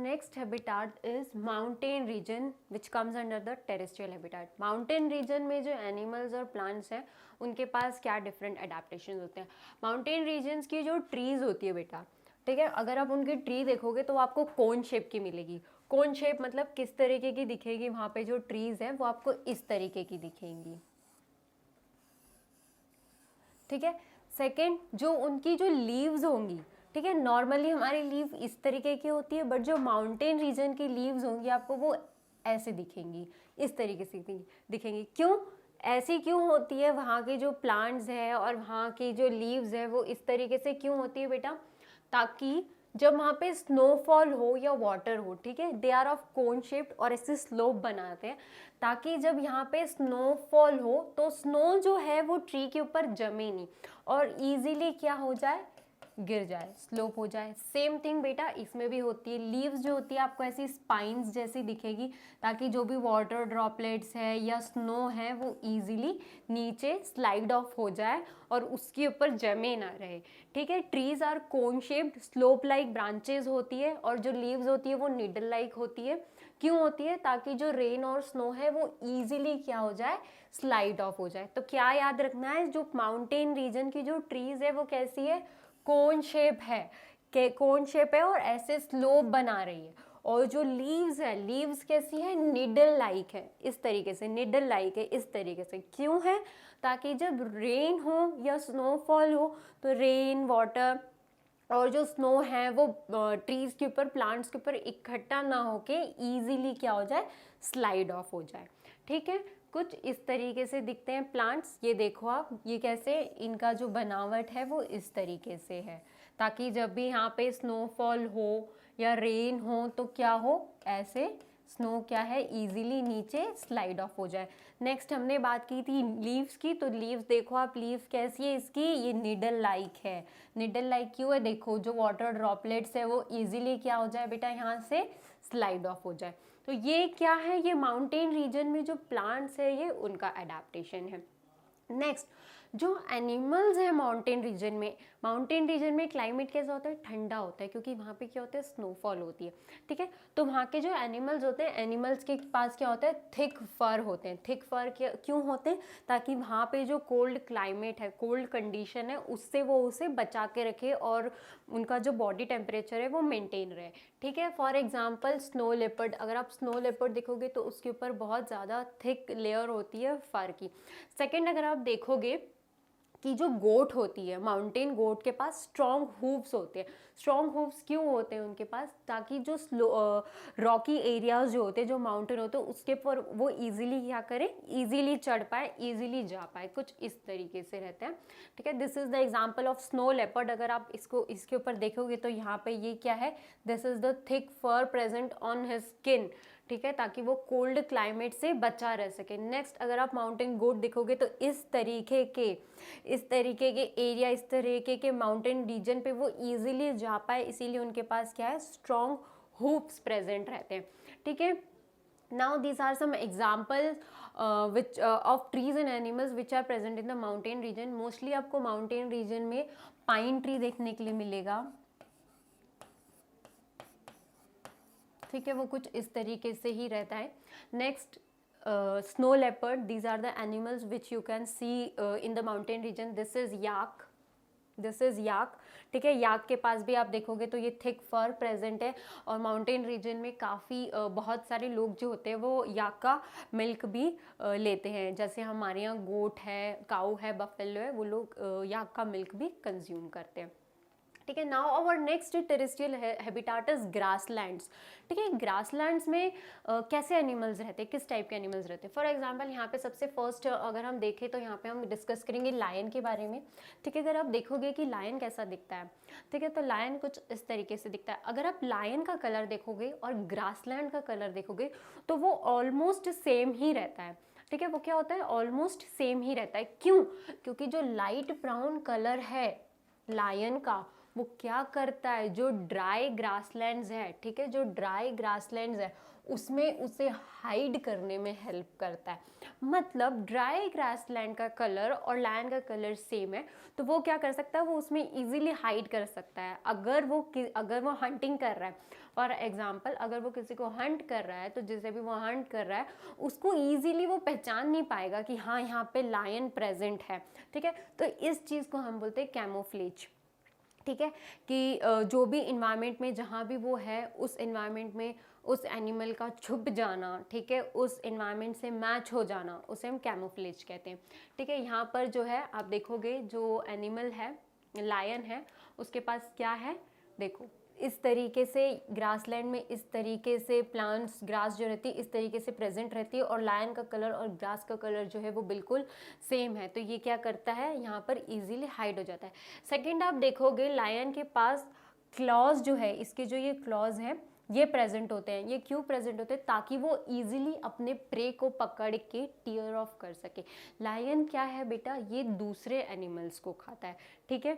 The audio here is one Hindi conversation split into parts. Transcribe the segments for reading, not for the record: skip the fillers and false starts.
next habitat is mountain region which comes under the terrestrial habitat. Mountain region में जो animals और plants हैं उनके पास क्या different adaptations होते हैं. Mountain regions की जो trees होती है बेटा, ठीक है, अगर आप उनकी ट्री देखोगे तो आपको कोन शेप की मिलेगी. कोन शेप मतलब किस तरीके की दिखेगी, वहाँ पे जो ट्रीज हैं वो आपको इस तरीके की दिखेंगी. ठीक है. सेकेंड, जो उनकी जो लीव्स होंगी, ठीक है, नॉर्मली हमारी लीव इस तरीके की होती है, बट जो माउंटेन रीजन की लीव्स होंगी आपको वो ऐसे दिखेंगी, इस तरीके से दिखेंगी. क्यों ऐसी क्यों होती है, वहाँ के जो प्लांट्स हैं और वहाँ की जो लीव्स है वो इस तरीके से क्यों होती है बेटा, ताकि जब वहाँ पे स्नोफॉल हो या वाटर हो, ठीक है, they are of cone shaped और ऐसे स्लोप बनाते हैं, ताकि जब यहाँ पे स्नोफॉल हो तो स्नो जो है वो ट्री के ऊपर जमे नहीं और इजीली क्या हो जाए, गिर जाए, स्लोप हो जाए. सेम थिंग बेटा इसमें भी होती है. लीव्स जो होती है आपको ऐसी स्पाइंस जैसी दिखेगी, ताकि जो भी वाटर ड्रॉपलेट्स है या स्नो है वो इजीली नीचे स्लाइड ऑफ हो जाए और उसके ऊपर जमे ना रहे. ठीक है. Trees are cone shaped, slope like branches होती है और जो लीव्स होती है वो निडल लाइक होती है. क्यों होती है, ताकि जो रेन और स्नो है वो इजीली क्या हो जाए, स्लाइड ऑफ हो जाए. तो क्या याद रखना है, जो माउंटेन रीजन की जो ट्रीज है वो कैसी है, कोन शेप है, कोन शेप है और ऐसे स्लोप बना रही है. और जो लीव्स है, लीव्स कैसी है, निडल लाइक है, इस तरीके से निडल लाइक है, इस तरीके से. क्यों है, ताकि जब रेन हो या स्नोफॉल हो तो रेन वाटर और जो स्नो है वो ट्रीज के ऊपर, प्लांट्स के ऊपर इकट्ठा ना होके इजीली क्या हो जाए, स्लाइड ऑफ हो जाए. ठीक है. कुछ इस तरीके से दिखते हैं प्लांट्स. ये देखो आप, ये कैसे, इनका जो बनावट है वो इस तरीके से है, ताकि जब भी यहाँ पे स्नोफॉल हो या रेन हो तो क्या हो, ऐसे स्नो क्या है, इजीली नीचे स्लाइड ऑफ हो जाए. नेक्स्ट हमने बात की थी लीव्स की, तो लीव्स देखो आप, लीव्स कैसी है इसकी, ये निडल लाइक है. निडल लाइक क्यों है, देखो जो वाटर ड्रॉपलेट्स है वो इजीली क्या हो जाए बेटा, यहाँ से स्लाइड ऑफ हो जाए. तो ये क्या है, ये माउंटेन रीजन में जो प्लांट्स है ये उनका एडेप्टेशन है. नेक्स्ट, जो एनिमल्स हैं माउंटेन रीजन में क्लाइमेट कैसा होता है, ठंडा होता है, क्योंकि वहाँ पे क्या होता है, स्नोफॉल होती है. ठीक है. तो वहाँ के जो एनिमल्स होते हैं, एनिमल्स के पास क्या होता है, थिक फर होते हैं. थिक फर क्यों होते हैं, ताकि वहाँ पे जो कोल्ड क्लाइमेट है, कोल्ड कंडीशन है, उससे वो उसे बचा के रखे और उनका जो बॉडी टेम्परेचर है वो मेंटेन रहे. ठीक है. फॉर एग्जाम्पल स्नो लेपर्ड, अगर आप स्नो लेपर्ड देखोगे तो उसके ऊपर बहुत ज़्यादा थिक लेयर होती है फर की. सेकेंड, अगर आप देखोगे कि जो गोट होती है, माउंटेन गोट के पास स्ट्रॉन्ग हूव्स होते हैं. स्ट्रॉन्ग हूव्स क्यों होते हैं उनके पास, ताकि जो रॉकी एरियाज जो होते हैं, जो माउंटेन होते हैं, उसके पर वो इजीली क्या करें, इजीली चढ़ पाए, इजीली जा पाए. कुछ इस तरीके से रहते हैं. ठीक है. This is the example of snow leopard. अगर आप इसको इसके ऊपर देखोगे तो यहाँ पे ये क्या है, this is the thick fur present on his skin. ठीक है. ताकि वो कोल्ड क्लाइमेट से बचा रह सके. नेक्स्ट, अगर आप माउंटेन गोट देखोगे तो इस तरीके के एरिया, इस तरीके के माउंटेन रीजन पे वो इजीली जा पाए, इसीलिए उनके पास क्या है, स्ट्रॉन्ग हूप्स प्रेजेंट रहते हैं. ठीक है. Now these are some examples which of trees and animals which are present in the mountain region. Mostly आपको माउंटेन रीजन में पाइन ट्री देखने के लिए मिलेगा. ठीक है. वो कुछ इस तरीके से ही रहता है. Next, snow leopard, these are the animals which you can see in the mountain region. This is yak. ठीक है. याक के पास भी आप देखोगे तो ये थिक फर प्रेजेंट है और माउंटेन रीजन में काफ़ी बहुत सारे लोग जो होते हैं वो याक का मिल्क भी लेते हैं. जैसे हमारे यहाँ गोट है, काऊ है, बफेलो है, वो लोग याक का मिल्क भी कंज्यूम करते हैं. ठीक है. Now our next terrestrial habitat is grasslands. ठीक है. ग्रासलैंड्स में कैसे एनिमल्स रहते हैं, किस टाइप के एनिमल्स रहते हैं. फॉर एग्जांपल यहाँ पे सबसे फर्स्ट अगर हम देखें तो यहाँ पे हम डिस्कस करेंगे लायन के बारे में. ठीक है. अगर आप देखोगे कि लायन कैसा दिखता है, ठीक है, तो लायन कुछ इस तरीके से दिखता है. अगर आप लायन का कलर देखोगे और ग्रासलैंड का कलर देखोगे तो वो ऑलमोस्ट सेम ही रहता है. ठीक है. वो क्या होता है, ऑलमोस्ट सेम ही रहता है. क्यों, क्योंकि जो लाइट ब्राउन कलर है लायन का, वो क्या करता है, जो ड्राई ग्रासलैंड्स है, ठीक है, जो ड्राई ग्रासलैंड्स है उसमें उसे हाइड करने में हेल्प करता है. मतलब ड्राई ग्रासलैंड का कलर और लायन का कलर सेम है तो वो क्या कर सकता है, वो उसमें इजीली हाइड कर सकता है. अगर वो हंटिंग कर रहा है, फॉर एग्जाम्पल अगर वो किसी को हंट कर रहा है तो जिसे भी वो हंट कर रहा है उसको ईजिली वो पहचान नहीं पाएगा कि हाँ यहाँ पे लायन प्रेजेंट है, ठीक है। तो इस चीज़ को हम बोलते हैं कैमोफ्लेज, ठीक है, कि जो भी इन्वायरमेंट में जहाँ भी वो है उस इन्वायरमेंट में उस एनिमल का छुप जाना, ठीक है, उस इन्वायरमेंट से मैच हो जाना, उसे हम कैमोफ्लेज कहते हैं, ठीक है। यहाँ पर जो है आप देखोगे जो एनिमल है लायन है उसके पास क्या है, देखो इस तरीके से ग्रासलैंड में इस तरीके से प्लांट्स ग्रास जो रहती है इस तरीके से प्रेजेंट रहती है और लायन का कलर और ग्रास का कलर जो है वो बिल्कुल सेम है, तो ये क्या करता है यहाँ पर इजीली हाइड हो जाता है। सेकंड आप देखोगे लायन के पास क्लॉज जो है, इसके जो ये क्लॉज हैं ये प्रेजेंट होते हैं। ये क्यों प्रेजेंट होते हैं, ताकि वो इजीली अपने प्रे को पकड़ के टीयर ऑफ कर सके। लायन क्या है बेटा, ये दूसरे एनिमल्स को खाता है, ठीक है,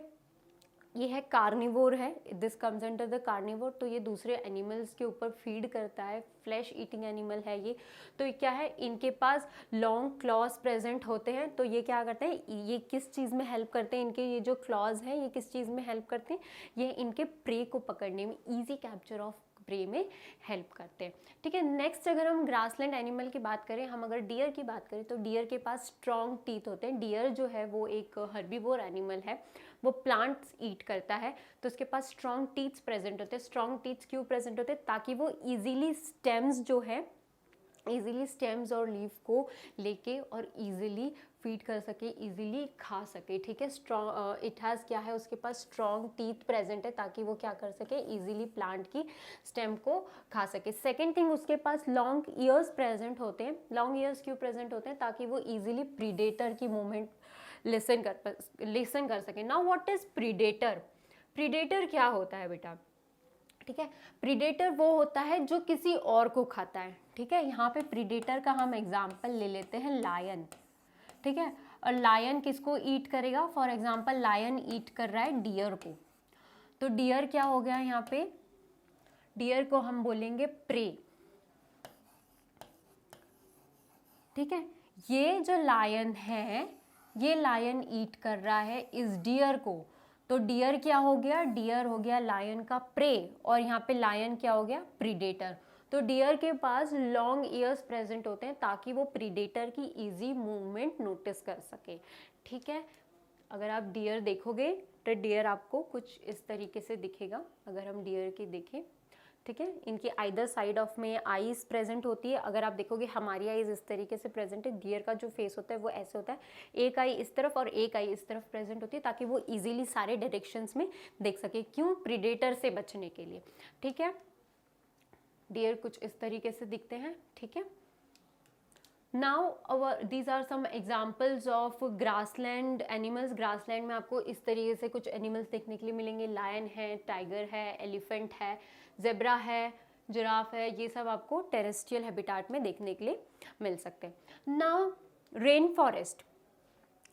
ये है कार्निवोर है, this comes under the carnivore, तो ये दूसरे एनिमल्स के ऊपर फीड करता है, फ्लैश ईटिंग एनिमल है ये। तो ये क्या है, इनके पास लॉन्ग क्लॉज प्रेजेंट होते हैं, तो ये क्या करते हैं, ये किस चीज़ में हेल्प करते हैं, इनके ये जो क्लॉज हैं ये किस चीज़ में हेल्प करते हैं, ये इनके प्रे को पकड़ने में, ईजी कैप्चर ऑफ प्रे में हेल्प करते हैं, ठीक है। नेक्स्ट अगर हम ग्रासलैंड एनिमल की बात करें, हम अगर डियर की बात करें तो डियर के पास स्ट्रॉन्ग टीथ होते हैं। डियर जो है वो एक हर्बीवोर एनिमल है, वो प्लांट्स ईट करता है, तो उसके पास स्ट्रॉन्ग टीथ्स प्रेजेंट होते हैं। स्ट्रॉन्ग टीथ्स क्यों प्रेजेंट होते हैं, ताकि वो इजीली स्टेम्स जो है इजीली स्टेम्स और लीफ को लेके और इजीली फीड कर सके, इजीली खा सके, ठीक है। स्ट्रॉन्ग इट हैज़ क्या है, उसके पास स्ट्रॉन्ग टीथ प्रेजेंट है ताकि वो क्या कर सके, इजीली प्लांट की स्टेम को खा सके। सेकेंड थिंग, उसके पास लॉन्ग ईयर्स प्रेजेंट होते हैं। लॉन्ग ईयर्स क्यों प्रेजेंट होते हैं, ताकि वो इजीली प्रीडेटर की मूवमेंट लिसन कर सके। Now what is predator, predator क्या होता है बेटा, ठीक है, प्रीडेटर वो होता है जो किसी और को खाता है, ठीक है। यहाँ पे प्रीडेटर का हम एग्जाम्पल ले लेते हैं लायन, ठीक है, और लायन किसको ईट करेगा, फॉर एग्जाम्पल लायन ईट कर रहा है डियर को, तो डियर क्या हो गया यहाँ पे, डियर को हम बोलेंगे प्रे, ठीक है। ये जो लायन है ये लायन ईट कर रहा है इस डियर को, तो डियर क्या हो गया, डियर हो गया लायन का प्रे, और यहाँ पे लायन क्या हो गया, प्रीडेटर। तो डियर के पास लॉन्ग ईयर्स प्रेजेंट होते हैं ताकि वो प्रीडेटर की इजी मूवमेंट नोटिस कर सके, ठीक है। अगर आप डियर देखोगे तो डियर आपको कुछ इस तरीके से दिखेगा, अगर हम डियर की देखें, ठीक है, इनकी आइदर साइड ऑफ में आईज प्रेजेंट होती है। अगर आप देखोगे हमारी आईज इस तरीके से प्रेजेंट है, डियर का जो फेस होता है वो ऐसे होता है, एक आई इस तरफ और एक आई इस तरफ प्रेजेंट होती है ताकि वो इजीली सारे डायरेक्शंस में देख सके, क्यों, प्रीडेटर से बचने के लिए, ठीक है। डियर कुछ इस तरीके से दिखते हैं, ठीक है। Now these are some examples of grassland animals. Grassland में आपको इस तरीके से कुछ एनिमल्स देखने के लिए मिलेंगे, लायन है, टाइगर है, एलिफेंट है, जेब्रा है, जिराफ है, ये सब आपको टेरेस्ट्रियल हैबिटाट में देखने के लिए मिल सकते हैं। Now rain forest,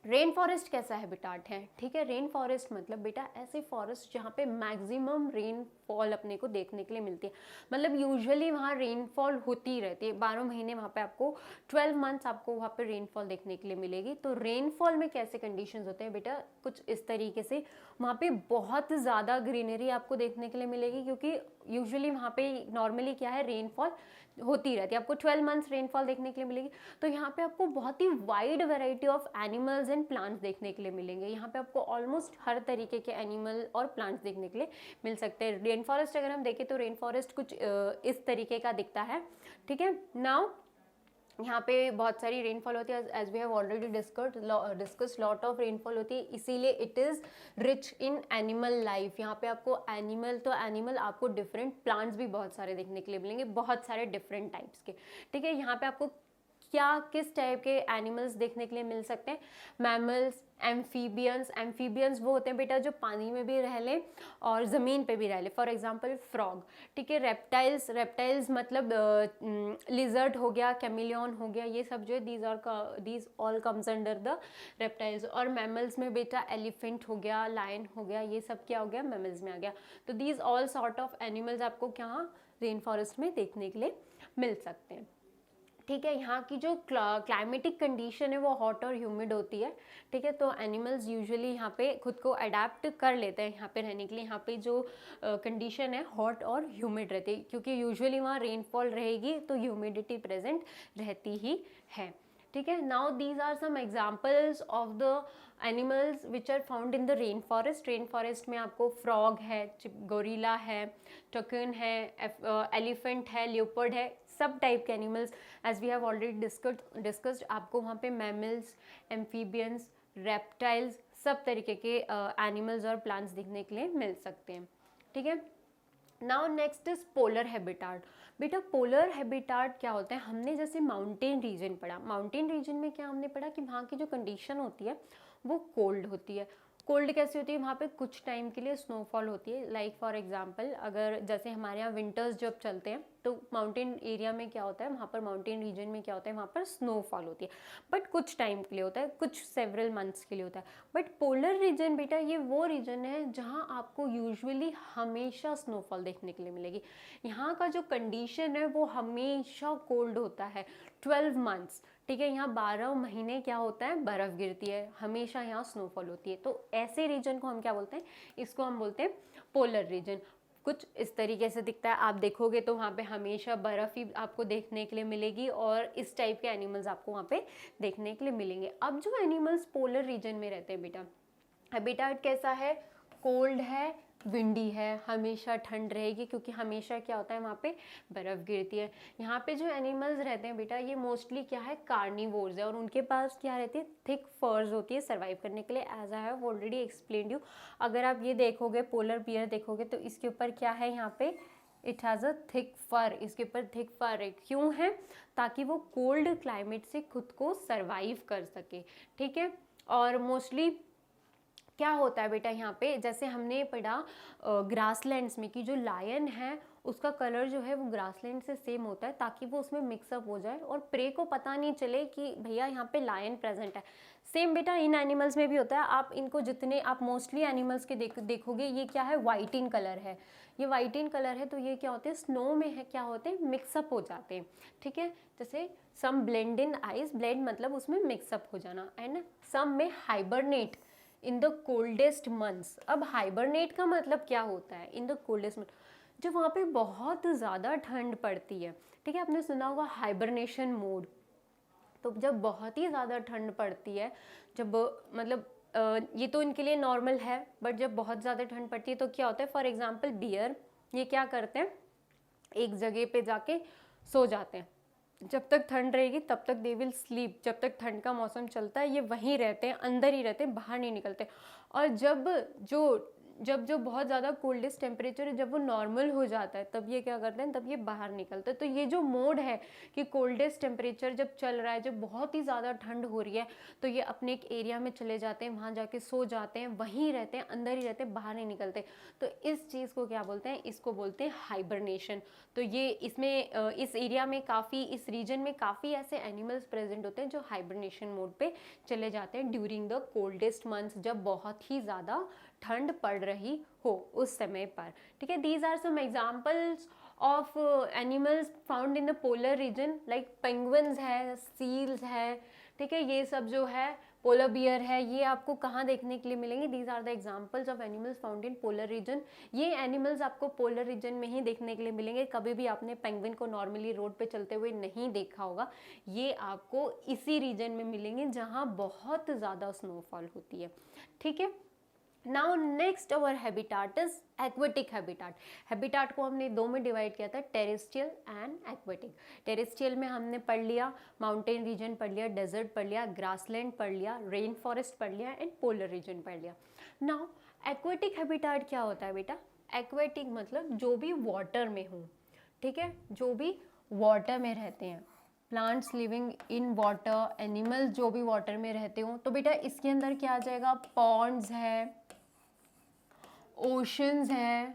rain forest कैसा हैबिटाट है, ठीक है। रेन फॉरेस्ट मतलब बेटा ऐसी फॉरेस्ट जहाँ पे मैक्सिमम रेनफॉल अपने को देखने के लिए मिलती है, मतलब यूजुअली वहाँ रेनफॉल होती ही रहती है, 12 महीने वहाँ पे आपको 12 मंथ्स आपको वहाँ पे रेनफॉल देखने के लिए मिलेगी। तो रेनफॉल में कैसे कंडीशंस होते हैं बेटा, कुछ इस तरीके से, वहाँ पे बहुत ज़्यादा ग्रीनरी आपको देखने के लिए मिलेगी, क्योंकि यूजुअली वहाँ पे नॉर्मली क्या है, रेनफॉल होती रहती है, आपको 12 मंथ्स रेनफॉल देखने के लिए मिलेगी। तो यहाँ पे आपको बहुत ही wide variety of animals and plants देखने के लिए मिलेंगे। यहाँ पे आपको ऑलमोस्ट हर तरीके के एनिमल और प्लांट्स देखने के लिए मिल सकते हैं। रेन फॉरेस्ट अगर हम देखें तो रेन फॉरेस्ट कुछ इस तरीके का दिखता है, ठीक है। नाउ यहाँ पे बहुत सारी रेनफॉल होती है, as we have already discuss lot of rainfall होती है, इसीलिए it is rich in animal life. यहाँ पे आपको एनिमल आपको डिफरेंट प्लांट्स भी बहुत सारे देखने के लिए मिलेंगे, बहुत सारे डिफरेंट टाइप्स के, ठीक है। यहाँ पे आपको क्या किस टाइप के एनिमल्स देखने के लिए मिल सकते हैं, मैमल्स, एम्फीबियंस। एम्फीबियंस वो होते हैं बेटा जो पानी में भी रह लें और ज़मीन पे भी रह लें, फॉर एग्जांपल फ्रॉग, ठीक है। रेप्टाइल्स मतलब लिजर्ड हो गया, कैमिलियन हो गया, ये सब जो है these all comes under the reptiles. और मैमल्स में बेटा एलिफेंट हो गया, लायन हो गया, ये सब क्या हो गया, मैमल्स में आ गया। तो these all sort of animals आपको क्या रेन फॉरेस्ट में देखने के लिए मिल सकते हैं, ठीक है। यहाँ की जो क्लाइमेटिक कंडीशन है वो हॉट और ह्यूमिड होती है, ठीक है। तो एनिमल्स यूजुअली यहाँ पे खुद को अडेप्ट कर लेते हैं यहाँ पे रहने के लिए। यहाँ पे जो कंडीशन है हॉट और ह्यूमिड रहती है, क्योंकि यूजुअली वहाँ रेनफॉल रहेगी तो ह्यूमिडिटी प्रेजेंट रहती ही है, ठीक है। Now these are some examples of the animals which are found in the rain forest. Rain forest में आपको फ्रॉग है, गोरिल्ला है, टकन है, एलिफेंट है, लियोपर्ड है, सब टाइप के animals as we have already discussed. आपको वहाँ पे मैमल्स, एम्फीबियंस, रेप्टाइल्स, सब तरीके के एनिमल्स और प्लांट्स दिखने के लिए मिल सकते हैं, ठीक है। Now next is polar habitat. बेटा पोलर हैबिटाट क्या होता है? हमने जैसे माउंटेन रीजन पढ़ा, माउंटेन रीजन में क्या हमने पढ़ा कि वहाँ की जो कंडीशन होती है वो कोल्ड होती है। कोल्ड कैसी होती है? वहाँ पे कुछ टाइम के लिए स्नोफॉल होती है। लाइक फॉर एग्जांपल, अगर जैसे हमारे यहाँ विंटर्स जब चलते हैं तो माउंटेन एरिया में क्या होता है, वहाँ पर माउंटेन रीजन में क्या होता है, वहाँ पर स्नोफॉल होती है, बट कुछ टाइम के लिए होता है, कुछ सेवरल मंथ्स के लिए होता है। बट पोलर रीजन बेटा ये वो रीजन है जहाँ आपको यूजुअली हमेशा स्नोफॉल देखने के लिए मिलेगी। यहाँ का जो कंडीशन है वो हमेशा कोल्ड होता है, 12 मंथ्स, ठीक है। यहाँ 12 महीने क्या होता है, बर्फ़ गिरती है, हमेशा यहाँ स्नोफॉल होती है। तो ऐसे रीजन को हम क्या बोलते हैं? इसको हम बोलते हैं पोलर रीजन। कुछ इस तरीके से दिखता है, आप देखोगे तो वहाँ पे हमेशा बर्फ़ ही आपको देखने के लिए मिलेगी और इस टाइप के एनिमल्स आपको वहाँ पे देखने के लिए मिलेंगे। अब जो एनिमल्स पोलर रीजन में रहते हैं बेटा, हैबिटाट कैसा है? कोल्ड है, विंडी है, हमेशा ठंड रहेगी, क्योंकि हमेशा क्या होता है वहाँ पे बर्फ़ गिरती है। यहाँ पे जो एनिमल्स रहते हैं बेटा ये मोस्टली क्या है, कार्निवोर्स है, और उनके पास क्या रहती है, थिक फर्स होती है सर्वाइव करने के लिए, as I have already explained you. अगर आप ये देखोगे, पोलर बियर देखोगे तो इसके ऊपर क्या है, यहाँ पे it has a thick fur, इसके ऊपर थिक फर है, क्यों है? ताकि वो कोल्ड क्लाइमेट से खुद को सर्वाइव कर सके, ठीक है। और मोस्टली क्या होता है बेटा यहाँ पे, जैसे हमने पढ़ा ग्रासलैंड्स में कि जो लायन है उसका कलर जो है वो ग्रासलैंड से सेम होता है, ताकि वो उसमें मिक्सअप हो जाए और प्रे को पता नहीं चले कि भैया यहाँ पे लायन प्रेजेंट है। सेम बेटा इन एनिमल्स में भी होता है। आप इनको जितने आप मोस्टली एनिमल्स के देखोगे, ये क्या है, वाइट इन कलर है, ये वाइट इन कलर है, तो ये क्या होते हैं, स्नो में है क्या होते हैं, मिक्सअप हो जाते हैं, ठीक है। जैसे सम ब्लेंड इन आइस, ब्लेंड मतलब उसमें मिक्सअप हो जाना, एंड सम में hibernate in the coldest months. अब हाइबरनेट का मतलब क्या होता है? इन द कोल्डेस्ट मंथ, जब वहाँ पे बहुत ज़्यादा ठंड पड़ती है, ठीक है। आपने सुना होगा हाइबरनेशन मोड। तो जब बहुत ही ज़्यादा ठंड पड़ती है, जब मतलब ये तो इनके लिए नॉर्मल है, बट जब बहुत ज़्यादा ठंड पड़ती है तो क्या होता है, फॉर एग्जाम्पल बियर, ये क्या करते हैं, एक जगह पे जाके सो जाते हैं। जब तक ठंड रहेगी तब तक दे विल स्लीप, जब तक ठंड का मौसम चलता है ये वहीं रहते हैं, अंदर ही रहते हैं, बाहर नहीं निकलते। और जब जो बहुत ज़्यादा कोल्डेस्ट टेम्परेचर है, जब वो नॉर्मल हो जाता है, तब ये क्या करते हैं, तब ये बाहर निकलते हैं। तो ये जो मोड है कि कोल्डेस्ट टेम्परेचर जब चल रहा है, जब बहुत ही ज़्यादा ठंड हो रही है, तो ये अपने एक एरिया में चले जाते हैं, वहाँ जाके सो जाते हैं, वहीं रहते हैं, अंदर ही रहते हैं, बाहर नहीं निकलते। तो इस चीज़ को क्या बोलते हैं, इसको बोलते हैं हाइबरनेशन। तो ये इसमें इस एरिया में काफ़ी, इस रीजन में काफ़ी ऐसे एनिमल्स प्रेजेंट होते हैं जो हाइबरनेशन मोड पे चले जाते हैं ड्यूरिंग द कोल्डेस्ट मंथ्स, जब बहुत ही ज़्यादा ठंड पड़ रही हो उस समय पर, ठीक है। These are some examples of animals found in the polar region, like penguins है, सील्स है, ठीक है। ये सब जो है, पोलर बियर है, ये आपको कहाँ देखने के लिए मिलेंगे? These are the examples of animals found in polar region. ये एनिमल्स आपको पोलर रीजन में ही देखने के लिए मिलेंगे। कभी भी आपने पेंगुइन को नॉर्मली रोड पे चलते हुए नहीं देखा होगा, ये आपको इसी रीजन में मिलेंगे जहाँ बहुत ज़्यादा स्नोफॉल होती है, ठीक है। Now next our habitat is aquatic habitat. Habitat को हमने दो में डिवाइड किया था, टेरेस्ट्रियल एंड एक्वेटिक। टेरेस्ट्रियल में हमने पढ़ लिया माउंटेन रीजन पढ़ लिया, डेजर्ट पढ़ लिया, ग्रासलैंड पढ़ लिया, रेन फॉरेस्ट पढ़ लिया एंड पोलर रीजन पढ़ लिया। नाउ एक्वेटिक हैबिटाट क्या होता है बेटा? एक्वेटिक मतलब जो भी वाटर में हो, ठीक है, जो भी वाटर में रहते हैं, plants living in water, animals जो भी वाटर में रहते हो। तो बेटा इसके अंदर क्या आ जाएगा? पॉन्ड्स है, ओशंस है,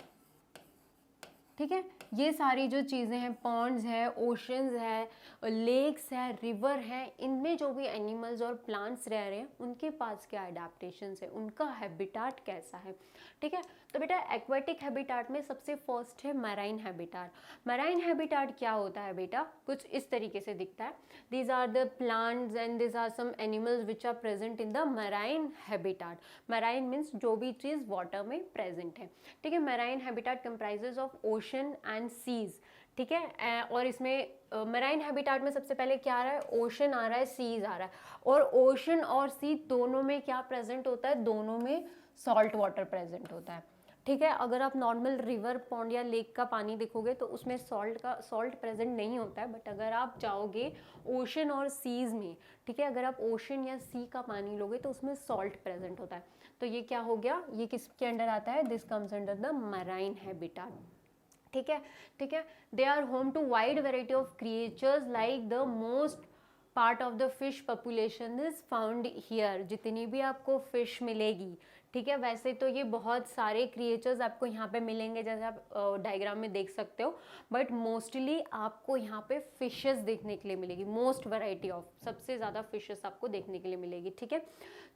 ठीक है, ये सारी जो चीज़ें हैं, पॉन्ड्स है, ओशंस है, लेक्स है, रिवर है, इनमें जो भी एनिमल्स और प्लांट्स रह रहे हैं उनके पास क्या एडेप्टेशंस है, उनका हैबिटाट कैसा है, ठीक है। तो बेटा एक्वेटिक हैबिटाट में सबसे फर्स्ट है मराइन हैबिटाट। मराइन हैबिटाट क्या होता है बेटा, कुछ इस तरीके से दिखता है। These are the plants and these are some animals which are present in the marine habitat. Marine means जो भी चीज़ वाटर में प्रेजेंट है, ठीक है। Marine habitat comprises of ocean and seas, ठीक है। और इसमें मराइन हैबिटाट में सबसे पहले क्या आ रहा है, ओशन आ रहा है, सीज आ रहा है। और ओशन और सी दोनों में क्या प्रेजेंट होता है, दोनों में सॉल्ट वाटर प्रेजेंट होता है, ठीक है। अगर आप नॉर्मल रिवर, पॉन्ड या लेक का पानी देखोगे तो उसमें सॉल्ट प्रेजेंट नहीं होता है। बट अगर आप जाओगे ओशन और सीज में, ठीक है, अगर आप ओशन या सी का पानी लोगे तो उसमें सॉल्ट प्रेजेंट होता है। तो ये क्या हो गया, ये किसके अंडर आता है, this comes under the marine habitat, ठीक है, ठीक है। They are home to wide variety of creatures like the most part of the fish population is found here. जितनी भी आपको फिश मिलेगी, ठीक है, वैसे तो ये बहुत सारे क्रिएचर्स आपको यहाँ पे मिलेंगे जैसे आप डायग्राम में देख सकते हो, बट मोस्टली आपको यहाँ पे फिशेस देखने के लिए मिलेगी। मोस्ट वैरायटी ऑफ, सबसे ज़्यादा फिशेस आपको देखने के लिए मिलेगी, ठीक है।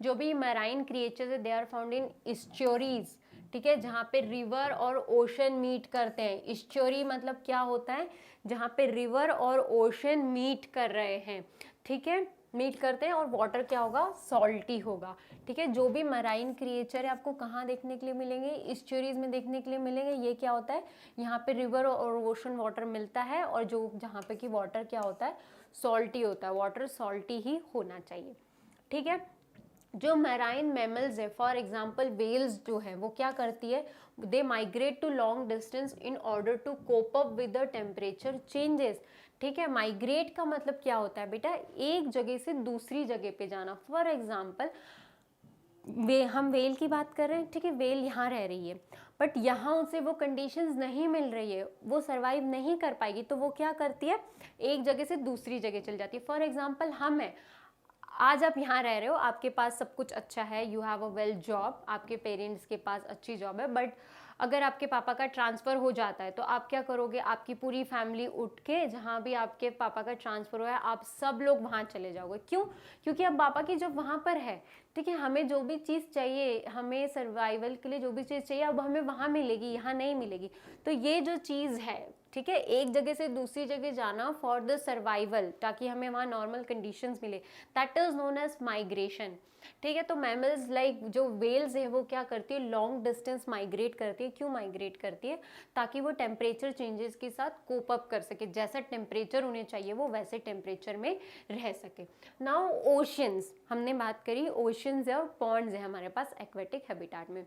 जो भी मैराइन क्रिएचर्स है दे आर फाउंड इन इस्च्योरीज, ठीक है, जहाँ पे रिवर और ओशन मीट करते हैं। इस्च्योरी मतलब क्या होता है, जहाँ पे रिवर और ओशन मीट कर रहे हैं, ठीक है, मीट करते हैं, और वाटर क्या होगा, सॉल्टी होगा, ठीक है। जो भी मराइन क्रिएचर है आपको कहाँ देखने के लिए मिलेंगे, इस्च्योरीज में देखने के लिए मिलेंगे। ये क्या होता है, यहाँ पे रिवर और ओशन वाटर मिलता है, और जो जहाँ पे कि वाटर क्या होता है, सॉल्टी होता है, वाटर सॉल्टी ही होना चाहिए, ठीक है। जो मैराइन मैमल्स है, फॉर एग्जाम्पल वेल्स जो है वो क्या करती है, दे migrate to long distance in order to cope up with the temperature changes, ठीक है। माइग्रेट का मतलब क्या होता है बेटा, एक जगह से दूसरी जगह पे जाना। फॉर एग्जाम्पल हम वेल की बात कर रहे हैं, ठीक है, वेल यहाँ रह रही है, बट यहाँ उसे वो कंडीशंस नहीं मिल रही है, वो सरवाइव नहीं कर पाएगी, तो वो क्या करती है, एक जगह से दूसरी जगह चल जाती है। फॉर एग्जाम्पल हम हैं, आज आप यहाँ रह रहे हो, आपके पास सब कुछ अच्छा है, you have a well job, आपके पेरेंट्स के पास अच्छी जॉब है, बट अगर आपके पापा का ट्रांसफ़र हो जाता है तो आप क्या करोगे, आपकी पूरी फैमिली उठ के जहाँ भी आपके पापा का ट्रांसफ़र हुआ है आप सब लोग वहाँ चले जाओगे। क्यों, क्योंकि अब पापा की जॉब वहाँ पर है, ठीक है। हमें जो भी चीज़ चाहिए, हमें सर्वाइवल के लिए जो भी चीज़ चाहिए अब हमें वहाँ मिलेगी, यहाँ नहीं मिलेगी। तो ये जो चीज़ है, ठीक है, एक जगह से दूसरी जगह जाना फॉर द सर्वाइवल, ताकि हमें वहाँ नॉर्मल कंडीशंस मिले, that is known as migration, ठीक है। तो मैमल्स लाइक जो वेल्स है वो क्या करती है, लॉन्ग डिस्टेंस माइग्रेट करती है। क्यों माइग्रेट करती है, ताकि वो टेम्परेचर चेंजेस के साथ कोप अप कर सके, जैसा टेम्परेचर उन्हें चाहिए वो वैसे टेम्परेचर में रह सके। नाउ ओशंस, हमने बात करी ओशंस है और पॉन्ड्स है हमारे पास एक्वेटिक हैबिटाट में।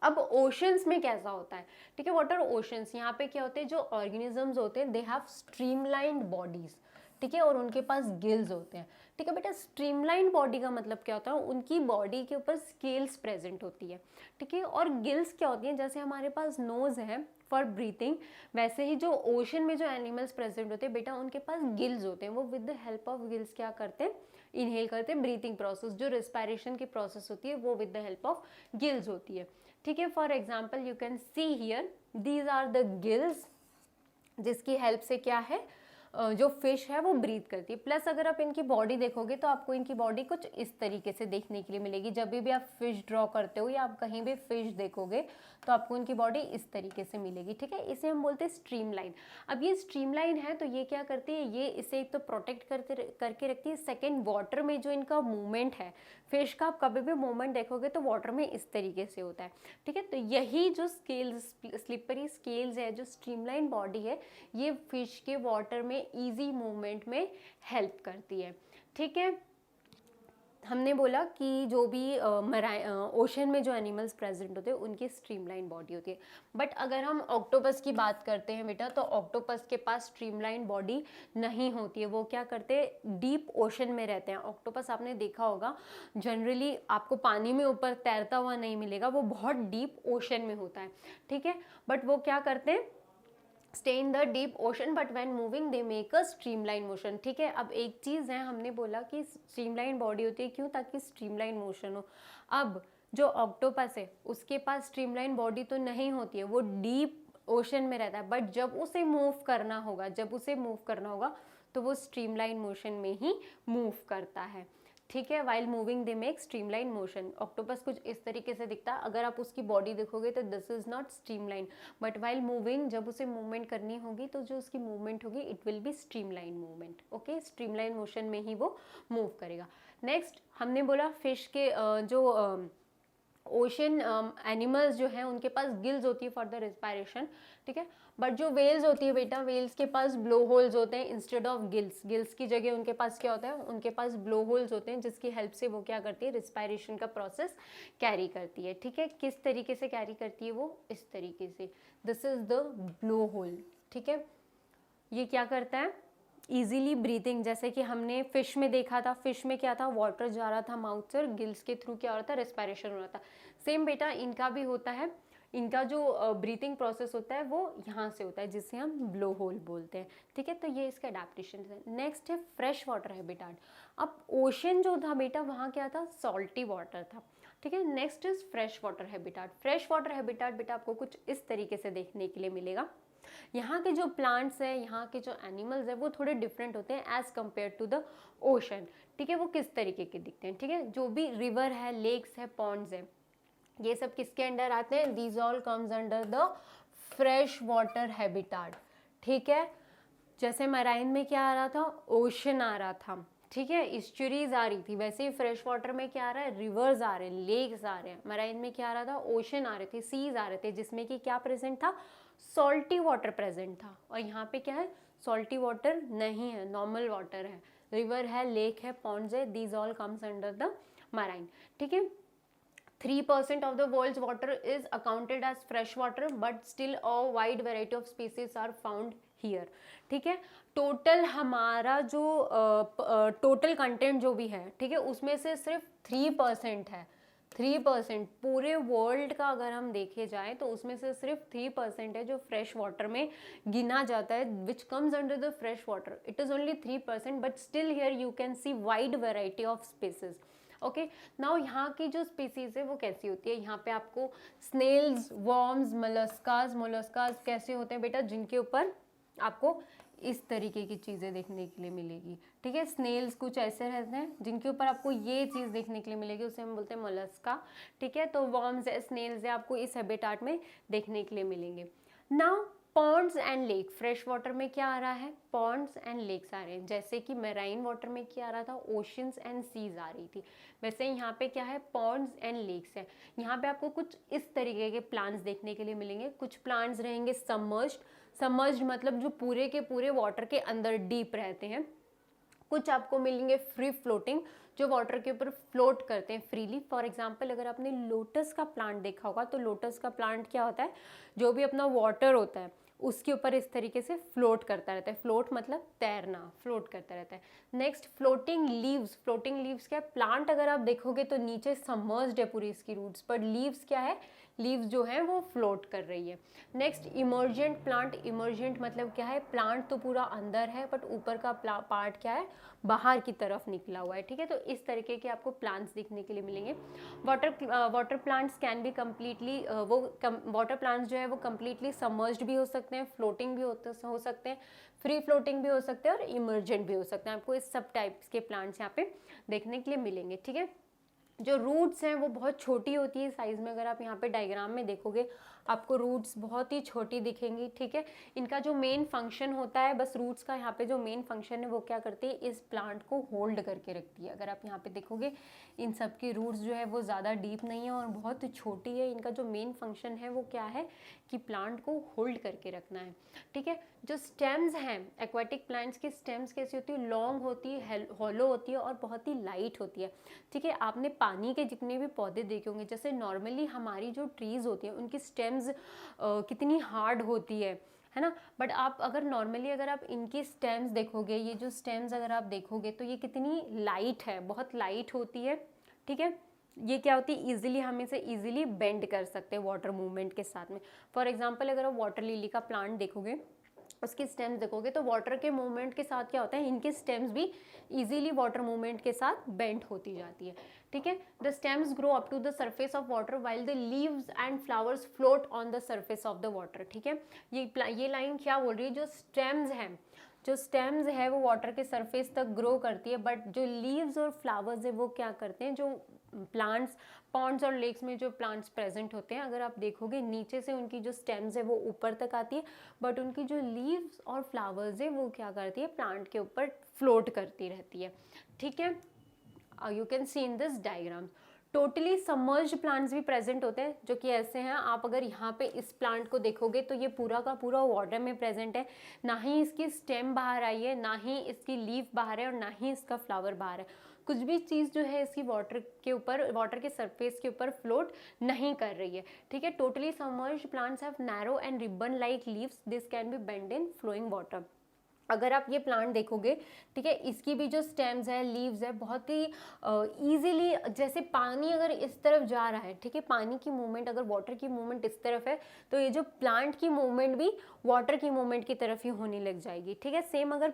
अब ओशंस में कैसा होता है, ठीक है, व्हाट आर ओशंस, यहाँ पे क्या होते हैं, जो ऑर्गेनिजम्स होते हैं दे हैव स्ट्रीमलाइंड बॉडीज, ठीक है, और उनके पास गिल्स होते हैं, ठीक है बेटा। स्ट्रीमलाइन बॉडी का मतलब क्या होता है, उनकी बॉडी के ऊपर स्केल्स प्रेजेंट होती है, ठीक है, और गिल्स क्या होती हैं, जैसे हमारे पास नोज है फॉर ब्रीथिंग, वैसे ही जो ओशन में जो एनिमल्स प्रेजेंट होते हैं बेटा उनके पास गिल्स होते हैं। वो with the help of gills क्या करते हैं, इनहेल करते हैं। ब्रीथिंग प्रोसेस, जो रिस्पायरेशन की प्रोसेस होती है वो with the help of gills होती है, ठीक है। For example you can see here these are the gills, जिसकी हेल्प से क्या है, जो फिश है वो ब्रीथ करती है। प्लस अगर आप इनकी बॉडी देखोगे तो आपको इनकी बॉडी कुछ इस तरीके से देखने के लिए मिलेगी। जब भी आप फिश ड्रॉ करते हो या आप कहीं भी फिश देखोगे तो आपको इनकी बॉडी इस तरीके से मिलेगी, ठीक है। इसे हम बोलते हैं स्ट्रीमलाइन। अब ये स्ट्रीमलाइन है तो ये क्या करती है, ये इसे एक तो प्रोटेक्ट करके रखती है, सेकेंड वाटर में जो इनका मूवमेंट है, फिश का आप कभी भी मूवमेंट देखोगे तो वाटर में इस तरीके से होता है, ठीक है। तो यही जो स्केल्स, स्लिपरी स्केल्स है, जो स्ट्रीमलाइन बॉडी है, ये फिश के वाटर में इजी मूवमेंट में हेल्प करती है, ठीक है। हमने बोला कि जो भी ओशन में जो एनिमल्स प्रेजेंट होते हैं उनकी स्ट्रीमलाइन बॉडी होती है। बट अगर हम ऑक्टोपस की बात करते हैं बेटा, तो ऑक्टोपस के पास स्ट्रीमलाइन बॉडी नहीं होती है। वो क्या करते हैं, डीप ओशन में रहते हैं। ऑक्टोपस आपने देखा होगा, जनरली आपको पानी में ऊपर तैरता हुआ नहीं मिलेगा, वो बहुत डीप ओशन में होता है, ठीक है। बट वो क्या करते हैं, stay in the deep ocean, but when moving they make a streamline motion, ठीक है। अब एक चीज़ है, हमने बोला कि स्ट्रीमलाइन बॉडी होती है, क्यों, ताकि स्ट्रीमलाइन मोशन हो। अब जो ऑक्टोपस है उसके पास स्ट्रीमलाइन बॉडी तो नहीं होती है, वो डीप ओशन में रहता है, बट जब उसे मूव करना होगा तो वो स्ट्रीमलाइन मोशन में ही मूव करता है, ठीक है। While moving they make streamline motion. Octopus कुछ इस तरीके से दिखता है, अगर आप उसकी बॉडी देखोगे तो this is not streamline, but while moving जब उसे मूवमेंट करनी होगी तो जो उसकी मूवमेंट होगी it will be streamline movement, okay. Streamline motion में ही वो मूव करेगा। नेक्स्ट हमने बोला फिश के जो ओशन एनिमल्स जो हैं उनके पास गिल्स होती है फॉर द रिस्पायरेशन, ठीक है। बट जो वेल्स होती है बेटा, वेल्स के पास ब्लो होल्स होते हैं इंस्टेड ऑफ गिल्स। गिल्स की जगह उनके पास क्या होता है, उनके पास ब्लो होल्स होते हैं, जिसकी हेल्प से वो क्या करती है, रिस्पायरेशन का प्रोसेस कैरी करती है, ठीक है। किस तरीके से कैरी करती है वो, इस तरीके से, this is the blow hole, ठीक है। ये क्या करता है, इजीली ब्रीथिंग, जैसे कि हमने फिश में देखा था, फिश में क्या था, वाटर जा रहा था माउथ से और गिल्स के थ्रू क्या हो रहा था, रेस्पिरेशन हो रहा था। सेम बेटा इनका भी होता है, इनका जो ब्रीथिंग प्रोसेस होता है वो यहाँ से होता है, जिसे हम ब्लो होल बोलते हैं, ठीक है। तो ये इसका अडेप्टेशन है। नेक्स्ट है फ्रेश वाटर हैबिटाट। अब ओशन जो था बेटा वहाँ क्या था, सॉल्टी वाटर था, ठीक है। Next is fresh water habitat. Fresh water habitat बेटा आपको कुछ इस तरीके से देखने के लिए मिलेगा। यहाँ के जो प्लांट्स हैं, यहाँ के जो एनिमल्स हैं वो थोड़े डिफरेंट होते हैं as compare to the ocean, ठीक है। वो किस तरीके के दिखते हैं, ठीक है। जो भी रिवर है, लेक्स है, पॉन्ड्स है, ये सब किसके अंडर आते हैं, these all comes under the fresh water habitat, ठीक है। जैसे मराइन में क्या आ रहा था, ओशन आ रहा था, ठीक है, इस्चुरीज आ रही थी, वैसे ही फ्रेश वाटर में क्या आ रहा है, रिवर्स आ रहे हैं, लेक्स आ रहे हैं। मराइन में क्या आ रहा था, ओशन आ रहे थे, सीज आ रहे थे, जिसमें कि क्या प्रेजेंट था, सॉल्टी वाटर प्रेजेंट था। और यहाँ पे क्या है, सॉल्टी वाटर नहीं है, नॉर्मल वाटर है, रिवर है, लेक है, पॉन्ड्स है, these all comes under the marine, ठीक है। 3% of the world's water is accounted as fresh water, but still a wide variety of species are found here, ठीक है। टोटल हमारा जो टोटल कंटेंट जो भी है, ठीक है, उसमें से सिर्फ 3% है, 3%। पूरे वर्ल्ड का अगर हम देखे जाए तो उसमें से सिर्फ 3% है जो फ्रेश वाटर में गिना जाता है, which comes under the fresh water. It is only 3%, but still here you can C wide variety of species, okay. Now यहाँ की जो स्पीसीज है वो कैसी होती है, यहाँ पे आपको स्नेल्स, वर्म्स, मोलस्कास कैसे होते हैं बेटा, जिनके ऊपर आपको इस तरीके की चीज़ें देखने के लिए मिलेगी, ठीक है। स्नेल्स कुछ ऐसे रहते हैं जिनके ऊपर आपको ये चीज़ देखने के लिए मिलेगी, उसे हम बोलते हैं मोलस्का, ठीक है। तो वर्म्स है, स्नेल्स है, आपको इस हैबिटाट में देखने के लिए मिलेंगे। Now Pond's and lake, fresh water में क्या आ रहा है, पॉन्ड्स एंड लेक्स आ रहे हैं। जैसे कि मैराइन वाटर में क्या आ रहा था, ओशंस एंड सीज आ रही थी, वैसे यहाँ पे क्या है, पॉन्ड्स एंड लेक्स है। यहाँ पे आपको कुछ इस तरीके के प्लांट्स देखने के लिए मिलेंगे। कुछ प्लांट्स रहेंगे सबमर्ज्ड मतलब जो पूरे के पूरे वाटर के अंदर डीप रहते हैं। कुछ आपको मिलेंगे फ्री फ्लोटिंग, जो वाटर के ऊपर फ्लोट करते हैं फ्रीली। फॉर एग्जांपल अगर आपने लोटस का प्लांट देखा होगा तो लोटस का प्लांट क्या होता है, जो भी अपना वाटर होता है उसके ऊपर इस तरीके से फ्लोट करता रहता है। फ्लोट मतलब तैरना, फ्लोट करता रहता है। नेक्स्ट फ्लोटिंग लीव्स क्या है, प्लांट अगर आप देखोगे तो नीचे सबमर्ज्ड है पूरी इसकी रूट्स, पर लीव्स क्या है, लीव्स जो है वो फ्लोट कर रही है। नेक्स्ट इमर्जेंट प्लांट, इमर्जेंट मतलब क्या है, प्लांट तो पूरा अंदर है बट ऊपर का पार्ट क्या है, बाहर की तरफ निकला हुआ है, ठीक है। तो इस तरीके के आपको प्लांट्स देखने के लिए मिलेंगे। Water plants can be completely water plants जो है वो कम्प्लीटली सबमर्ज्ड भी हो सकते हैं, फ्लोटिंग भी हो सकते हैं, फ्री फ्लोटिंग भी हो सकते हैं और इमर्जेंट भी हो सकते हैं। आपको इस सब टाइप्स के प्लांट्स यहाँ पे देखने के लिए मिलेंगे, ठीक है। जो रूट्स हैं वो बहुत छोटी होती है साइज़ में, अगर आप यहाँ पे डायग्राम में देखोगे आपको रूट्स बहुत ही छोटी दिखेंगी, ठीक है। इनका जो मेन फंक्शन होता है, बस रूट्स का यहाँ पे जो मेन फंक्शन है वो क्या करती है, इस प्लांट को होल्ड करके रखती है। अगर आप यहाँ पे देखोगे इन सब की रूट्स जो है वो ज़्यादा डीप नहीं है और बहुत छोटी है। इनका जो मेन फंक्शन है वो क्या है कि प्लांट को होल्ड करके रखना है, ठीक है। जो स्टेम्स हैं एक्वाटिक प्लांट्स की, स्टेम्स कैसी होती है, लॉन्ग होती है, हॉलो होती है और बहुत ही लाइट होती है, ठीक है। आपने पानी के जितने भी पौधे देखे होंगे, जैसे नॉर्मली हमारी जो ट्रीज़ होती हैं उनकी स्टेम्स कितनी हार्ड होती है ना, बट आप अगर नॉर्मली अगर आप इनकी स्टेम्स देखोगे, ये जो स्टेम्स अगर आप देखोगे तो ये कितनी लाइट है, बहुत लाइट होती है, ठीक है। ये क्या होती है, इजीली हम इसे इजीली बेंड कर सकते हैं वाटर मूवमेंट के साथ में। फॉर एग्जांपल अगर आप वाटर लिली का प्लांट देखोगे उसकी स्टेम्स देखोगे तो वाटर के मूवमेंट के साथ क्या होता है, इनके स्टेम्स भी इजीली वाटर मूवमेंट के साथ बेंड होती जाती है, ठीक है। The stems grow up to the surface of water while the leaves and flowers float on the surface of the water, ठीक है। ये लाइन क्या बोल रही है, जो स्टेम्स है वो वाटर के सरफेस तक ग्रो करती है, बट जो लीव्स और फ्लावर्स है वो क्या करते हैं, जो प्लांट्स पॉन्ड्स और लेक्स में जो प्लांट्स प्रेजेंट होते हैं, अगर आप देखोगे नीचे से उनकी जो स्टेम्स है वो ऊपर तक आती है, बट उनकी जो लीव्स और फ्लावर्स है वो क्या करती है, प्लांट के ऊपर फ्लोट करती रहती है, ठीक है। You can see in this diagram totally submerged plants भी प्रेजेंट होते हैं, जो कि ऐसे हैं। आप अगर यहाँ पे इस प्लांट को देखोगे तो ये पूरा का पूरा वाटर में प्रेजेंट है, ना ही इसकी स्टेम बाहर आई है, ना ही इसकी लीफ बाहर है, और ना ही इसका फ्लावर बाहर है। कुछ भी चीज़ जो है इसकी वाटर के सरफेस के ऊपर फ्लोट नहीं कर रही है, ठीक है। Totally submerged plants have narrow and ribbon like leaves, this can be bend in flowing water. अगर आप ये प्लांट देखोगे, ठीक है, इसकी भी जो स्टेम्स है, लीव्स है, बहुत ही इजीली, जैसे पानी अगर इस तरफ जा रहा है, ठीक है, पानी की मूवमेंट, अगर वाटर की मूवमेंट इस तरफ है तो ये जो प्लांट की मूवमेंट भी वाटर की मूवमेंट की तरफ ही होने लग जाएगी, ठीक है। सेम अगर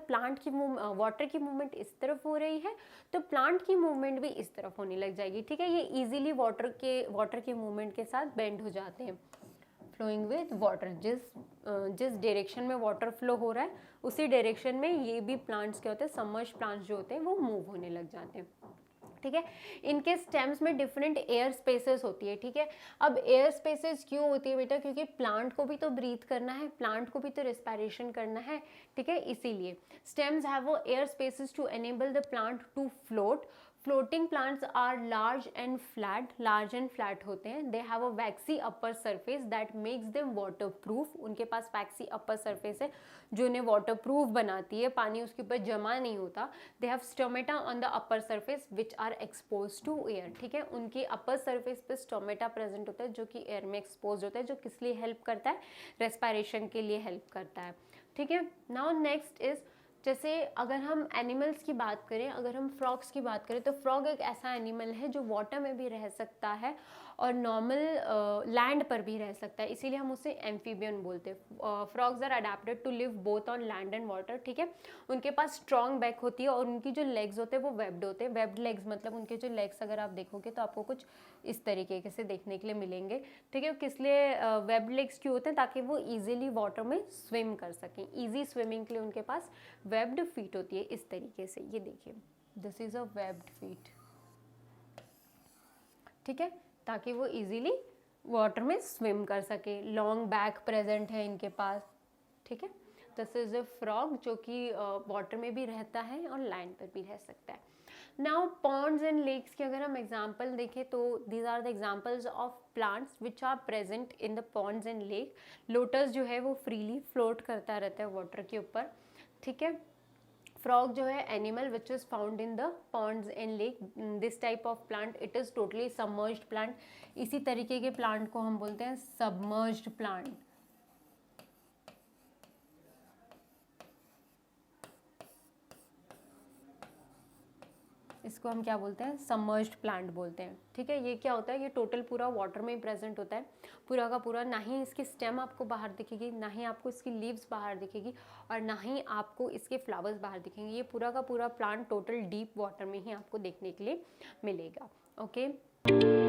वाटर की मूवमेंट इस तरफ हो रही है तो प्लांट की मूवमेंट भी इस तरफ होने लग जाएगी, ठीक है। ये इजीली वाटर के मूवमेंट के साथ बेंड हो जाते हैं। फ्लोइंग विद वाटर, जिस डायरेक्शन में वाटर फ्लो हो रहा है उसी डायरेक्शन में ये भी प्लांट्स क्या होते हैं, सबमर्ज्ड प्लांट्स जो होते हैं वो मूव होने लग जाते हैं, ठीक है। इनके स्टेम्स में डिफरेंट एयर स्पेसेस होती है, ठीक है। अब एयर स्पेसेस क्यों होती है बेटा, क्योंकि प्लांट को भी तो ब्रीथ करना है, प्लांट को भी तो रेस्पिरेशन करना है, ठीक है, इसीलिए स्टेम्स हैव वो air spaces to enable the plant to float. Floating plants are large and flat होते हैं। They have a waxy upper surface that makes them waterproof. उनके पास वैक्सी अपर सरफेस है जो उन्हें वाटर प्रूफ बनाती है, पानी उसके ऊपर जमा नहीं होता। They have stomata on the upper surface which are expose to air, ठीक है। उनकी अपर सरफेस पे स्टोमेटा प्रेजेंट होता है जो कि एयर में एक्सपोज होता है, जो किस लिए हेल्प करता है, रेस्पिरेशन के लिए हेल्प करता है, ठीक है। नाउ नेक्स्ट इज, जैसे अगर हम एनिमल्स की बात करें, अगर हम फ्रॉग्स की बात करें तो फ्रॉग एक ऐसा एनिमल है जो वाटर में भी रह सकता है और नॉर्मल लैंड पर भी रह सकता है, इसीलिए हम उसे एम्फीबियन बोलते हैं। Frogs are adapted to live both on land and water, ठीक है। उनके पास स्ट्रॉन्ग बैक होती है और उनकी जो लेग्स होते हैं वो वेब्ड होते हैं। वेब्ड लेग्स मतलब उनके जो लेग्स अगर आप देखोगे तो आपको कुछ इस तरीके से देखने के लिए मिलेंगे, ठीक है। किस लिए वेब्ड लेग्स क्यों होते हैं, ताकि वो ईजिली वाटर में स्विम कर सकें। ईजी स्विमिंग के लिए उनके पास वेब्ड फीट होती है इस तरीके से, ये देखिए, this is a webbed feet, ठीक है, ताकि वो इजीली वाटर में स्विम कर सके। लॉन्ग बैक प्रेजेंट है इनके पास, ठीक है। दिस इज अ फ्रॉग जो कि वाटर में भी रहता है और लैंड पर भी रह सकता है। नाउ पॉन्ड्स एंड लेक्स की अगर हम एग्जांपल देखें तो these are the examples of plants which are present in the ponds and lake. Lotus जो है वो फ्रीली फ्लोट करता रहता है वाटर के ऊपर, ठीक है। फ्रॉग जो है animal which is found in the ponds and lake. This type of plant it is totally submerged plant. इसी तरीके के प्लांट को हम बोलते हैं सबमर्ज्ड प्लांट। इसको हम क्या बोलते हैं, सबमर्ज्ड प्लांट बोलते हैं, ठीक है। ये क्या होता है, ये टोटल पूरा वाटर में ही प्रेजेंट होता है, पूरा का पूरा। ना ही इसकी स्टेम आपको बाहर दिखेगी, ना ही आपको इसकी लीव्स बाहर दिखेगी, और ना ही आपको इसके फ्लावर्स बाहर दिखेंगे। ये पूरा का पूरा प्लांट टोटल डीप वाटर में ही आपको देखने के लिए मिलेगा, ओके।